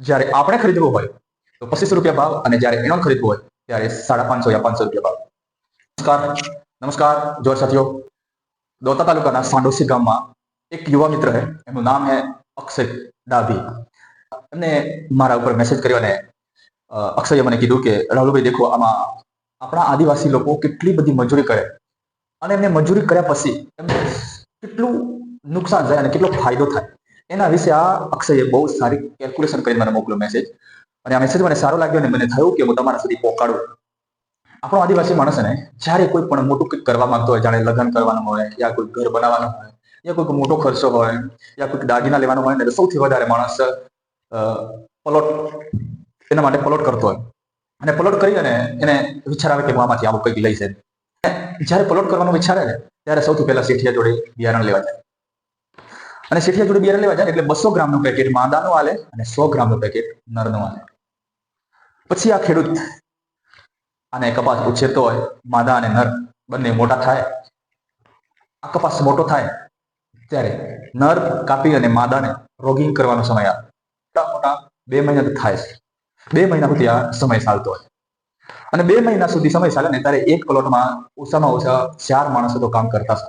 જ્યારે આપણે ખરીદવો હોય તો 25 રૂપિયા ભાવ અને જ્યારે એનો ખરીદવો હોય ત્યારે 550 યા 500 રૂપિયા ભાવ। નમસ્કાર જોર સાથીઓ, દોતા તાલુકાના સાંડોસી ગામમાં એક યુવા મિત્ર है, એનું નામ है અક્ષય ડાભી। એમને મારા ઉપર મેસેજ કર્યો અને અક્ષયે મને કીધું કે રાહુલભાઈ દેખો, આમાં આપણા આદિવાસી લોકો કેટલી બધી મજૂરી કરે અને એમને મજૂરી કર્યા પછી એમને કેટલું નુકસાન જાય અને કેટલો ફાયદો થાય એના વિશે આ અક્ષયે બહુ સારી કેલ્ક્યુલેશન કરીને મને મોકલ્યો મેસેજ। અને આ મેસેજ મને સારો લાગ્યો અને મને થયું કે હું તમારા સુધી પહોંચાડું। આપણો આદિવાસી માણસ ને જ્યારે કોઈ પણ મોટું કંઈક કરવા માંગતો હોય, જાણે લગ્ન કરવાનું હોય યા કોઈ ઘર બનાવવાનું હોય યા કોઈ મોટો ખર્ચો હોય યા કોઈ દાગીના લેવાનો હોય ને, તો સૌથી વધારે માણસ પ્લોટ એના માટે પ્લોટ કરતો હોય અને પ્લોટ કરી અને એને વિચાર આવે કે હું આમાંથી આવું કંઈક લઈશ। જ્યારે પ્લોટ કરવાનો વિચારે ને ત્યારે સૌથી પહેલા શેઠિયા જોડે બિયારણ લેવા જાય અને શેઠિયા જોડે બિયારણ લેવા જાય એટલે 200 ગ્રામનું પેકેટ માદાનું આલે અને 100 ગ્રામનું પેકેટ નરનું આલે। પછી આ ખેડૂત આને કપાસ ઉછેરતો હોય, માદા અને નર બંને મોટા થાય, આ કપાસ મોટો થાય ત્યારે નર કાપી અને માદાને રોગિંગ કરવાનો સમય આવે। મોટા 2 મહિના તો થાય છે, 2 મહિના સુધી આ સમય ચાલતો હોય અને 2 મહિના સુધી સમય ચાલે ને ત્યારે એક પ્લોટમાં ઓછામાં ઓછા 4 માણસો તો કામ કરતા છે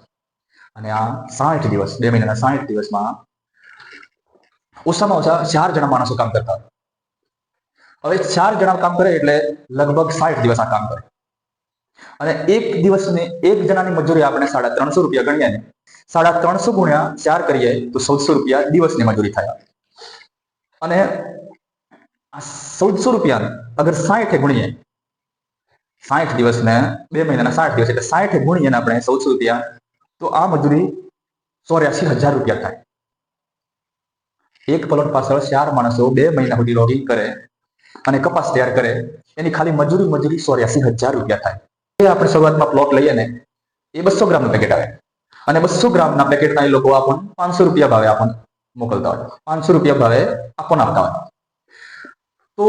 અને આ 60 દિવસ, 2 મહિનાના 60 દિવસમાં ઓછામાં ઓછા 4 જણા માણસો કામ કરતા હોય। હવે 4 જણા કામ કરે એટલે લગભગ 60 દિવસ આ કામ કરે અને એક દિવસની એક જણાની મજૂરી આપણે 350 રૂપિયા ગણીએ ને, 350 ગુણ્યા 4 કરીએ તો 1400 રૂપિયા દિવસની મજૂરી થાય। અને આ 1400 રૂપિયા અગર 60 ગુણીએ, 60 દિવસ ને 2 મહિનાના 60 દિવસ એટલે 60 ગુણીએ ને આપણે 1400 રૂપિયા, તો આ મજૂરી 84,000 રૂપિયા થાય। એક પ્લોટ પાછળ 4 માણસો 2 મહિના સુધી રોગિંગ કરે અને કપાસ તૈયાર કરે, એની ખાલી મજૂરી 84,000 રૂપિયા થાય। આપણે શરૂઆતમાં પ્લોટ લઈએ ને એ 200 ગ્રામનું પેકેટ આવે અને 200 ગ્રામના પેકેટના એ લોકો આપણને 500 રૂપિયા ભાવે આપણને મોકલતા હોય, 500 રૂપિયા ભાવે આપણને આપતા હોય। તો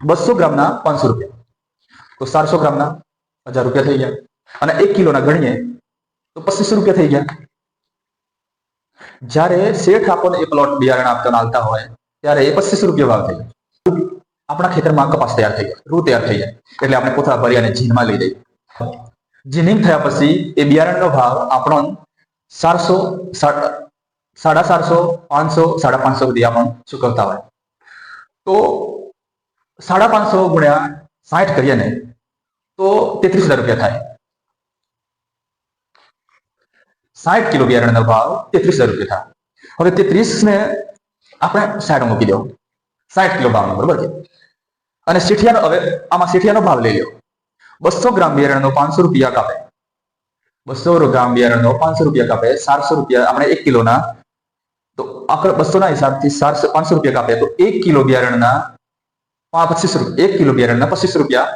200 ગ્રામના 500 રૂપિયા તો 400 ગ્રામના 1000 રૂપિયા થઈ ગયા અને 1 કિલોના ગણીએ તો 2500 રૂપિયા થઈ ગયા। જ્યારે શેઠ આપણને એ પ્લોટ બિયારણ આપતા હોય ત્યારે એ 2500 રૂપિયા ભાવ થઈ જાય। આપણા ખેતરમાં કપાસ તૈયાર થઈ જાય, રૂ તૈયાર થઈ જાય એટલે આપણે કોથળા ભરી અને જીનમાં લઈ જઈએ। જીનિંગ થયા પછી એ બિયારણનો ભાવ આપણો 400, 450, 500, 550 સુધી આપણને ચૂકવતા હોય। તો 550 ગુણ્યા 60 કરીએ ને તો 33,000 રૂપિયા થાય। 60 કિલો બિયારણનો ભાવ 33,000 રૂપિયા થાય। હવે 33 ને આપણે સાઈડ મૂકી દો, 60 કિલો ભાવનો, બરોબર છે। અને શેઠિયાનો, હવે આમાં શેઠિયાનો ભાવ લઈ લો, 200 ગ્રામ બિયારણનો 500 રૂપિયા કાપે, 200 ગ્રામ બિયારણનો 500 રૂપિયા કાપે, 400 રૂપિયા આપણે 1 કિલોના, તો આખરે 200 ના હિસાબથી 500 રૂપિયા કાપે તો 1 કિલો બિયારણના 25 રૂપિયા, 1 કિલો બિયારણના 25 રૂપિયા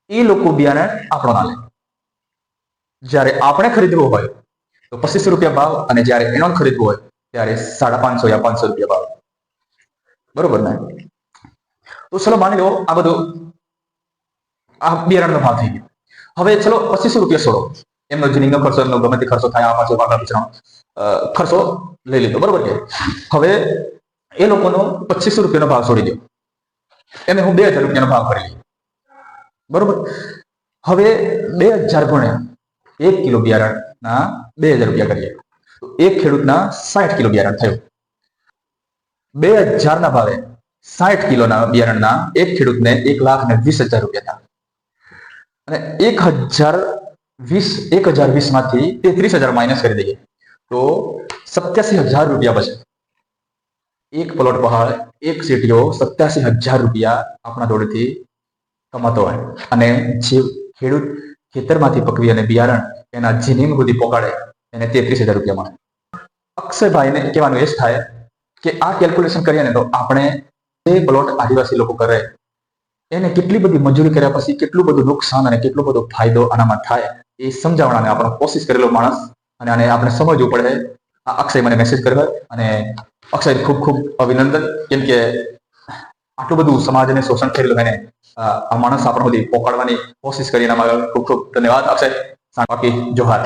એ લોકો બિયારણ આપણો ના લે। જ્યારે આપણે ખરીદવું હોય તો 25 રૂપિયા ભાવ અને જ્યારે એનો ખરીદવું હોય ત્યારે 550 યા 500 રૂપિયા ભાવ, બરોબર ને? તો ચલો માની લો આ બધું આ બિયારણનો ભાવ થઈ ગયો। હવે ચલો 2500 રૂપિયા છોડો, એમનો જીનિંગનો ખર્ચો, એમનો ગમે તે ખર્ચો થાય, આ પાછો પાકા પીછાનો ખર્ચો લઈ લીધો, બરોબર કે? હવે એ લોકોનો 2500 રૂપિયાનો ભાવ છોડી દો, એને હું 2000 રૂપિયાનો ભાવ કરી લઉં, બરોબર? હવે 2000 ગુણ્યા 1 કિલો બિયારણના 2000 રૂપિયા કરીએ તો એક ખેડૂતના 60 કિલો બિયારણ થયું। 2000 ના ભાવે 60 કિલોના બિયારણના એક ખેડૂતને 1,20,000 રૂપિયા થાય અને 1020 માંથી 33,000 માઇનસ કરી દઈએ તો 87,000 રૂપિયા બચે। એક પ્લોટ બહાર એક શેઠિયો 87,000 રૂપિયા આપણા જોડેથી કમાતો હોય અને જે ખેડૂત ખેતરમાંથી પકવી અને બિયારણ એના જીનિંગ સુધી પહોંચાડે એને 33,000 રૂપિયા મળે। અક્ષયભાઈને કહેવાનું એ જ થાય કે આ કેલ્ક્યુલેશન કરીએ ને તો આપણે જે પ્લોટ આદિવાસી લોકો કરે એને કેટલી બધી મજૂરી કર્યા પછી કેટલું બધું નુકસાન અને કેટલો બધો ફાયદો આનામાં થાય એ સમજાવવાને આપણે કોશિશ કરેલો માણસ અને આને આપણે સમજવું પડે। આ અક્ષય મને મેસેજ કર્યો અને અક્ષય ખૂબ ખૂબ અભિનંદન, કેમ કે આટલું બધું સમાજને શોષણ થયેલું એને આ માણસ આપણા સુધી પહોંચાડવાની કોશિશ કરી, એના માટે ખૂબ ખૂબ ધન્યવાદ અક્ષય। બાકી જોહાર।